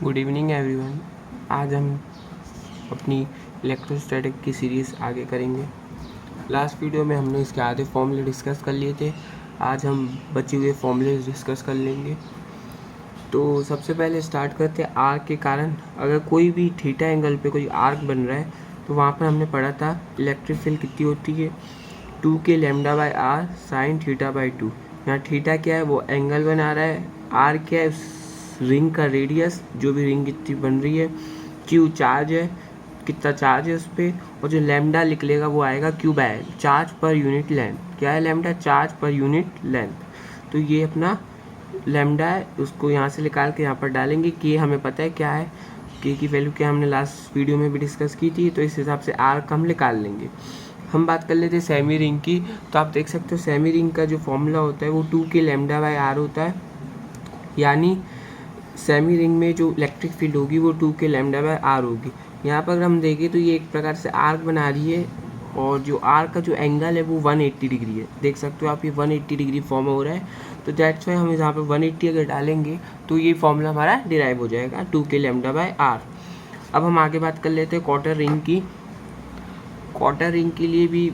Good evening everyone. आज हम अपनी इलेक्ट्रोस्टैटिक की सीरीज़ आगे करेंगे। लास्ट वीडियो में हमने इसके आधे फॉर्मूले डिस्कस कर लिए थे। आज हम बचे हुए फॉर्मूले डिस्कस कर लेंगे। तो सबसे पहले स्टार्ट करते हैं आर्क के कारण। अगर कोई भी थीटा एंगल पे कोई आर्क बन रहा है तो वहाँ पर हमने पढ़ा था इलेक्ट्रिक फील्ड कितनी होती है, 2k lambda by R sine theta by 2। यहाँ थीटा क्या है, वो एंगल बना रहा है। आर क्या है, उस रिंग का रेडियस, जो भी रिंग कितनी बन रही है। क्यू चार्ज है, कितना चार्ज है उस पर। और जो लैम्डा निकलेगा लेगा वो आएगा Q by L, charge per unit length. क्या है lambda, charge per unit length. तो ये अपना लैम्डा है, उसको यहाँ से निकाल के यहाँ पर डालेंगे। के हमें पता है क्या है, के की वैल्यू क्या हमने लास्ट वीडियो में भी डिस्कस की थी, तो इस हिसाब से आर का हम निकाल लेंगे। हम बात कर लेते हैं सेमी रिंग की। तो आप देख सकते हो सेमी रिंग का जो फॉर्मूला होता है वो 2k लैम्डा बाई आर होता है। यानी सेमी रिंग में जो इलेक्ट्रिक फील्ड होगी वो 2k लैम्डा बाई आर होगी। यहाँ पर अगर हम देखें तो ये एक प्रकार से आर्क बना रही है, और जो आर्क का जो एंगल है वो 180 डिग्री है। देख सकते हो आप, ये 180 डिग्री फॉर्म हो रहा है। तो दैट्स वाई हम यहाँ पे 180 अगर डालेंगे तो ये फॉर्मूला हमारा डिराइव हो जाएगा 2k लैम्डा बाई आर। अब हम आगे बात कर लेते हैं क्वार्टर रिंग की। क्वार्टर रिंग के लिए भी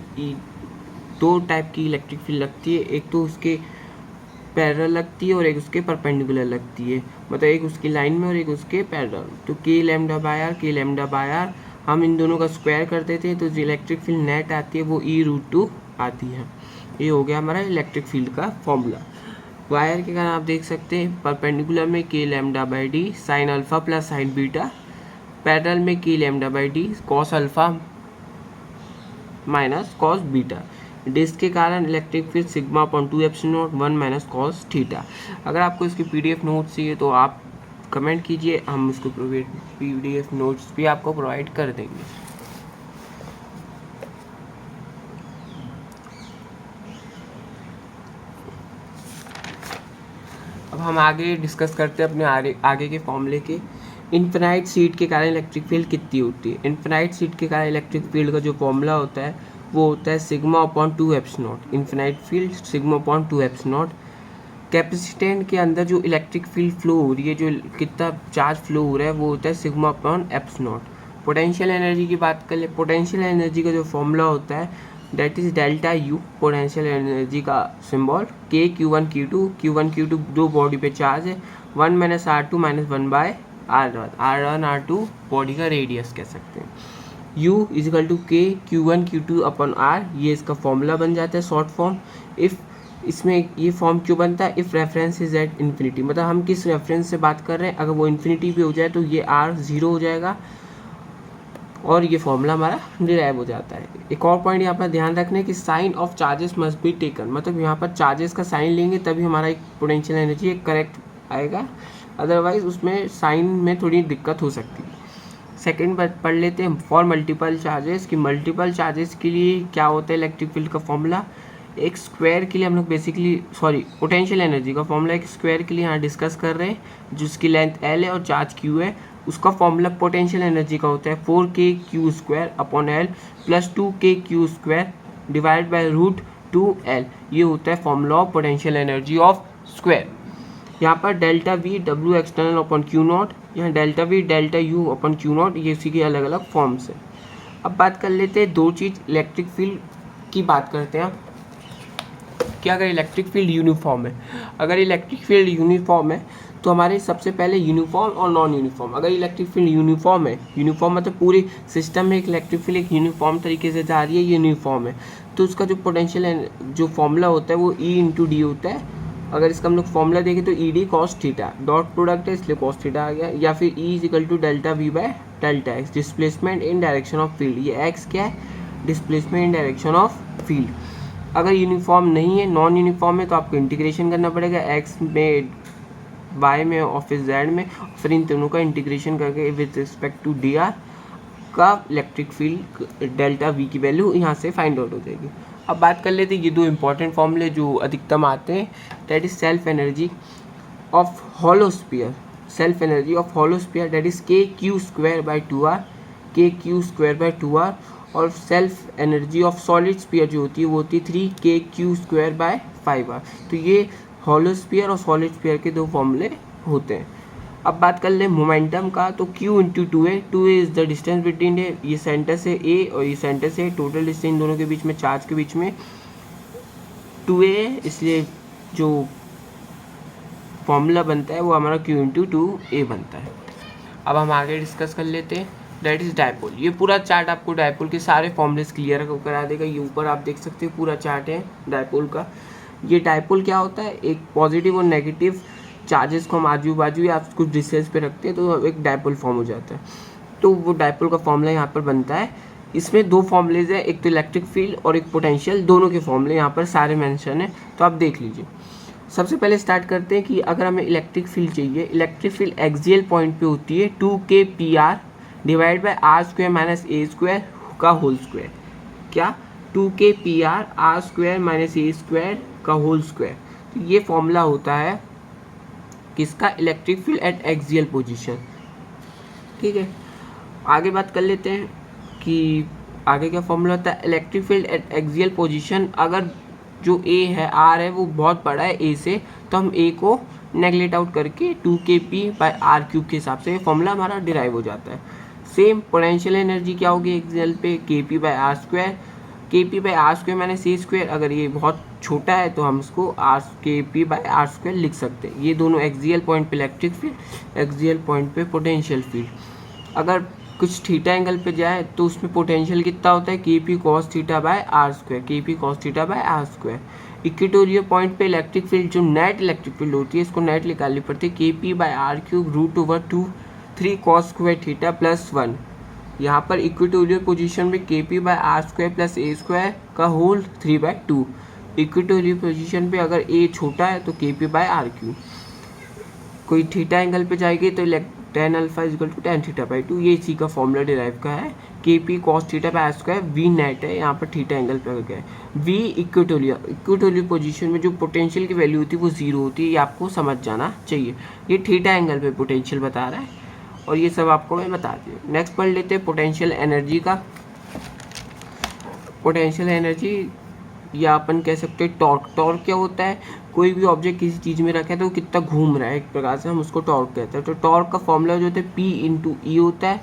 दो टाइप की इलेक्ट्रिक फील्ड लगती है। एक तो उसके पैरेलल लगती है और एक उसके परपेंडिकुलर लगती है, मतलब एक उसकी लाइन में और एक उसके पैरेलल। तो के लैम्डा बाय आर, के लैम्डा बाय आर, हम इन दोनों का स्क्वायर करते थे तो जो इलेक्ट्रिक फील्ड नेट आती है वो E√2 आती है। ये हो गया हमारा इलेक्ट्रिक फील्ड का फॉर्मूला। वायर के कारण आप देख सकते हैं परपेंडिकुलर में K lambda by D sine alpha plus sine beta, parallel में K lambda by D cos alpha minus cos beta. Disc के कारण electric field sigma upon 2 epsilon naught 1 minus cos theta. अगर आपको इसकी PDF नोट्स चाहिए तो आप comment कीजिए, हम इसको PDF नोट्स भी आपको प्रोवाइड कर देंगे। अब हम आगे डिस्कस करते हैं अपने आगे के फॉर्मूले के। इन्फिनाइट सीट के कारण इलेक्ट्रिक फील्ड कितनी होती है। इन्फिनाइट सीट के कारण इलेक्ट्रिक फील्ड का जो फॉर्मूला होता है वो होता है sigma upon 2 epsilon not. Infinite field sigma upon 2 epsilon not. Capacitant के अंदर जो इलेक्ट्रिक फील्ड फ्लो हो रही है, जो कितना चार्ज फ्लो हो रहा है, वो होता है sigma upon epsilon not. Potential energy की बात कर ले। पोटेंशियल एनर्जी का जो फॉर्मूला होता है that is delta U. Potential energy का सिंबल के Q1 Q2 दो बॉडी पे चार्ज है, 1 minus R2 minus 1 by R1 R2 body का रेडियस कह सकते हैं। U इजिकल टू के Q1 Q2 अपन R, ये इसका फॉर्मूला बन जाता है शॉर्ट फॉर्म। इफ़ इसमें ये फॉर्म क्यों बनता है, if reference is at infinity, मतलब हम किस रेफरेंस से बात कर रहे हैं, अगर वो इन्फिनिटी पे हो जाए तो ये R 0 हो जाएगा और ये फॉर्मूला हमारा डिराइव हो जाता है। एक और पॉइंट यहाँ पर ध्यान रखना है कि sign of charges must be taken, मतलब यहाँ पर चार्जेस का साइन लेंगे तभी हमारा एक पोटेंशियल एनर्जी एक करेक्ट आएगा, अदरवाइज उसमें साइन में थोड़ी दिक्कत हो सकती है। सेकेंड पढ़ लेते हैं फॉर मल्टीपल चार्जेस कि मल्टीपल चार्जेस के लिए क्या होता है इलेक्ट्रिक फील्ड का फॉर्मूला। एक स्क्वायर के लिए हम लोग पोटेंशियल एनर्जी का फॉर्मूला एक स्क्वायर के लिए यहाँ डिस्कस कर रहे हैं, जिसकी लेंथ L है और चार्ज Q है। उसका फॉर्मूला पोटेंशियल एनर्जी का होता है 4kQ² upon L plus 2kQ² divide by √2L। ये होता है formula of potential energy of square. यहाँ पर delta V W external upon Q0, यहाँ delta V delta U upon Q0, ये इसी के अलग अलग फॉर्म्स है। अब बात कर लेते हैं दो चीज़ इलेक्ट्रिक फील्ड की बात करते हैं कि अगर इलेक्ट्रिक फील्ड यूनिफॉर्म है, अगर इलेक्ट्रिक फील्ड यूनिफॉर्म है तो हमारे सबसे पहले यूनिफॉर्म और नॉन यूनिफॉर्म। अगर इलेक्ट्रिक फील्ड यूनिफॉर्म है, यूनिफॉर्म मतलब पूरे सिस्टम में एक इलेक्ट्रिक फील्ड एक यूनिफॉर्म तरीके से जा रही है, यूनिफॉर्म है, तो उसका जो पोटेंशियल जो फॉर्मूला होता है वो E/D होता है। अगर इसका हम लोग फॉर्मूला देखें तो ED cos theta, dot product है इसलिए cos थीटा आ गया, या फिर E equal to delta V by delta X, displacement in direction of field. ये x क्या है, displacement in direction of field. अगर यूनिफॉर्म नहीं है, नॉन यूनिफॉर्म है, तो आपको इंटीग्रेशन करना पड़ेगा x में, y में और फिर z में, फिर इन दोनों का इंटीग्रेशन करके विद रिस्पेक्ट टू dr का इलेक्ट्रिक फील्ड डेल्टा V की वैल्यू यहाँ से फाइंड आउट हो जाएगी। अब बात कर लेते हैं ये दो इंपॉर्टेंट फॉर्मूले जो अधिकतम आते हैं, that is self energy of hollow sphere. Self energy of hollow sphere that is KQ² by 2R, KQ² by 2R। और self energy of solid sphere जो होती है वो होती है 3KQ² बाय 5R। तो ये हॉलो स्फीयर और सॉलिड स्फीयर के दो फॉर्मूले होते हैं। अब बात कर ले मोमेंटम का, तो Q into two a is the distance between a, ये सेंटर से ए और ये सेंटर से टोटल डिस्टेंस इन दोनों के बीच में, चार्ज के बीच में 2a, इसलिए जो फॉर्मूला बनता है वो हमारा Q इंटू टू ए बनता है। अब हम आगे डिस्कस कर लेते हैं, दैट इज़ डायपोल। ये पूरा चार्ट आपको डायपोल के सारे फॉर्मूलेस क्लियर करा देगा। ये ऊपर आप देख सकते हो पूरा चार्ट है डायपोल का। ये डायपोल क्या होता है, एक पॉजिटिव और नेगेटिव चार्जेस को हम आजू बाजू या कुछ डिस्टेंस पे रखते हैं तो एक डायपोल फॉर्म हो जाता है। तो वो डायपोल का फॉर्मूला यहाँ पर बनता है। इसमें दो फॉर्मूलेज हैं, एक तो इलेक्ट्रिक फील्ड और एक पोटेंशियल, दोनों के फॉर्मूले यहाँ पर सारे मेंशन है, तो आप देख लीजिए। सबसे पहले स्टार्ट करते हैं कि अगर हमें इलेक्ट्रिक फील्ड चाहिए, इलेक्ट्रिक फील्ड एक्सियल पॉइंट पे होती है 2kPr divide by R square minus A square का होल स्क्वायर। क्या 2kPr R square minus A square का होल स्क्वायर। तो ये फॉर्मूला होता है किसका, electric field at axial position. ठीक है, आगे बात कर लेते हैं कि आगे क्या फॉर्मूला होता है, electric field at axial position. अगर जो ए है आर है वो बहुत बड़ा है ए से, तो हम ए को नेगलेक्ट आउट करके 2kP/r³ के हिसाब से ये फॉर्मूला हमारा डिराइव हो जाता है। सेम पोटेंशियल एनर्जी क्या होगी एक्सियल पे, kP/r², kP/r² minus A square. अगर ये बहुत छोटा है तो हम इसको kP/r² लिख सकते हैं। ये दोनों एक्सियल पॉइंट पे इलेक्ट्रिक फील्ड, एक्सियल पॉइंट पे पोटेंशियल फील्ड। अगर कुछ थीटा एंगल पे जाए तो उसमें पोटेंशियल कितना होता है, kP cos θ/r², kP cos θ/r²। Equatorial point पे इलेक्ट्रिक फील्ड, जो नेट इलेक्ट्रिक फील्ड होती है, इसको नेट निकालनी पड़ती है, kP/r³ √3 cos² θ प्लस 1। यहाँ पर इक्वेटोरियल पोजीशन में kP/r² प्लस a स्क्वायर का होल 3/2। इक्वेटोरियल पोजीशन पे अगर a छोटा है तो kP/r³। कोई थीटा एंगल पे जाएगी तो tan alpha equal to tan θ/2। ये इसी का फॉर्मूला डिराइव का है, kP cos θ/r²। v net है, यहाँ पर थीटा एंगल पे गया है। v इक्वेटोरियल पोजीशन में जो पोटेंशियल की वैल्यू होती है वो 0 होती है, ये आपको समझ जाना चाहिए। ये थीटा एंगल पे पोटेंशियल बता रहा है और ये सब आपको मैं बता दिया। नेक्स्ट पढ़ लेते हैं पोटेंशियल एनर्जी का। पोटेंशियल एनर्जी या अपन कह सकते हैं टॉर्क। टॉर्क क्या होता है, कोई भी ऑब्जेक्ट किसी चीज़ में रखा है तो वो कितना घूम रहा है, एक प्रकार से हम उसको टॉर्क कहते हैं। तो टॉर्क का फॉर्मूला जो होता है P इंटू ई होता है।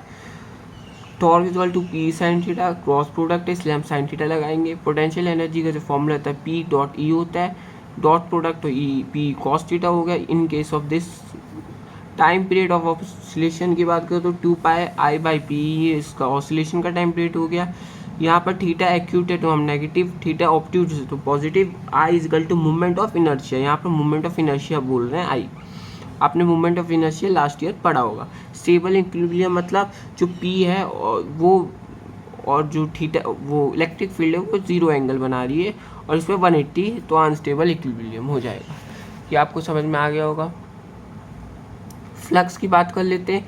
Torque equal to P sin θ, cross product है इसलिए हम sin θ लगाएंगे। पोटेंशियल एनर्जी का जो फॉर्मूला होता है P डॉट ई होता है, डॉट प्रोडक्ट तो ई P cos θ हो गया। In case of this time period of oscillation की बात करें तो 2πi/p, ये इसका ऑसिलेशन का टाइम पीरियड हो गया। यहाँ पर थीटा एक्यूट है तो हम नेगेटिव, थीटा ऑब्ट्यूज है तो positive. I is equal to movement of inertia, यहाँ पर मूवमेंट ऑफ इनर्शिया बोल रहे हैं आई। आपने movement of inertia last year पढ़ा होगा। स्टेबल इक्विलिब्रियम मतलब जो पी है वो और जो थीटा वो इलेक्ट्रिक फील्ड है वो 0 एंगल बना रही है और इसमें 180, तो अनस्टेबल इक्विलिब्रियम हो जाएगा। ये आपको समझ में आ गया होगा। फ्लक्स की बात कर लेते हैं।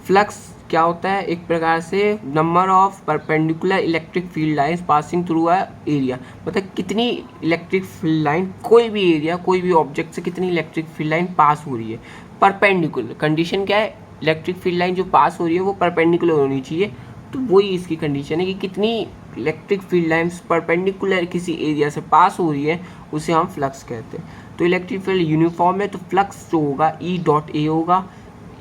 फ्लक्स क्या होता है, एक प्रकार से number of perpendicular electric field lines passing through a area. मतलब कितनी इलेक्ट्रिक फील्ड लाइन, कोई भी एरिया, कोई भी ऑब्जेक्ट से कितनी इलेक्ट्रिक फील्ड लाइन पास हो रही है। परपेंडिकुलर कंडीशन क्या है, इलेक्ट्रिक फील्ड लाइन जो पास हो रही है वो परपेंडिकुलर होनी चाहिए। तो वही इसकी कंडीशन है कि कितनी इलेक्ट्रिक फील्ड लाइंस परपेंडिकुलर किसी एरिया से पास हो रही है, उसे हम फ्लक्स कहते हैं। तो इलेक्ट्रिक फील्ड यूनिफॉर्म है तो फ्लक्स जो होगा ई डॉट ए होगा,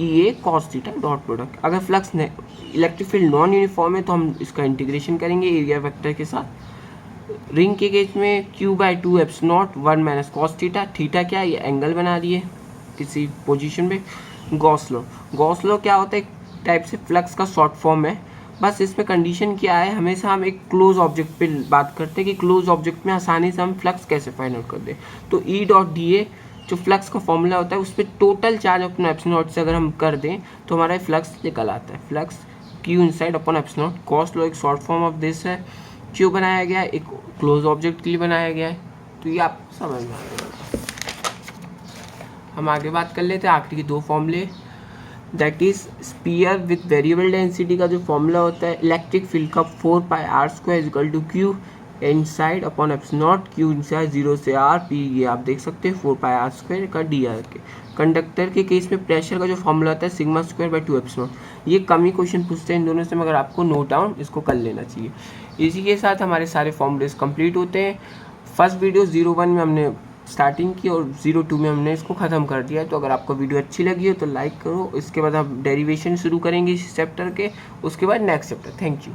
ई cos θ डॉट प्रोडक्ट। अगर flux electric field non uniform है तो हम इसका इंटीग्रेशन करेंगे एरिया वेक्टर के साथ। रिंग के केस में Q/2 ε0 1 माइनस cos θ। थीटा क्या है, ये एंगल बना रही है किसी पोजीशन पे। गॉस लॉ क्या होता है, एक टाइप से फ्लक्स का शॉर्ट फॉर्म है। बस इसमें कंडीशन क्या है, हमेशा हम एक क्लोज ऑब्जेक्ट पे बात करते हैं कि क्लोज ऑब्जेक्ट में आसानी से हम फ्लक्स कैसे फाइंड आउट कर दें। तो ई डॉट डी ए जो फ्लक्स का फॉर्मूला होता है उस पर टोटल चार्ज अपना ε0 से अगर हम कर दें तो हमारा फ्लक्स निकल आता है। Flux Q inside upon ε0। Gauss law एक शॉर्ट फॉर्म ऑफ दिस है, क्यों बनाया गया है, एक क्लोज ऑब्जेक्ट के लिए बनाया गया है। तो ये आप समझ में आ गया। हम आगे बात कर लेते हैं आखिरी के दो फॉर्मूले, that is sphere with variable density का जो फॉर्मूला होता है इलेक्ट्रिक फील्ड का 4πr² equal to Q inside upon ε0, Q inside 0 से r p, ये आप देख सकते हैं 4πr² का dr के। कंडक्टर के केस में प्रेशर का जो फॉर्मूला होता है σ²/2 ε0। ये कम ही क्वेश्चन पूछते हैं इन दोनों से, मगर आपको नोट डाउन इसको कर लेना चाहिए। इसी के साथ हमारे सारे फॉर्मूलेस कंप्लीट होते हैं। फर्स्ट वीडियो 01 में हमने स्टार्टिंग की और 0-2 में हमने इसको ख़त्म कर दिया है। तो अगर आपको वीडियो अच्छी लगी हो तो लाइक करो। इसके बाद हम डेरिवेशन शुरू करेंगे इस चैप्टर के, उसके बाद नेक्स्ट चैप्टर। Thank you.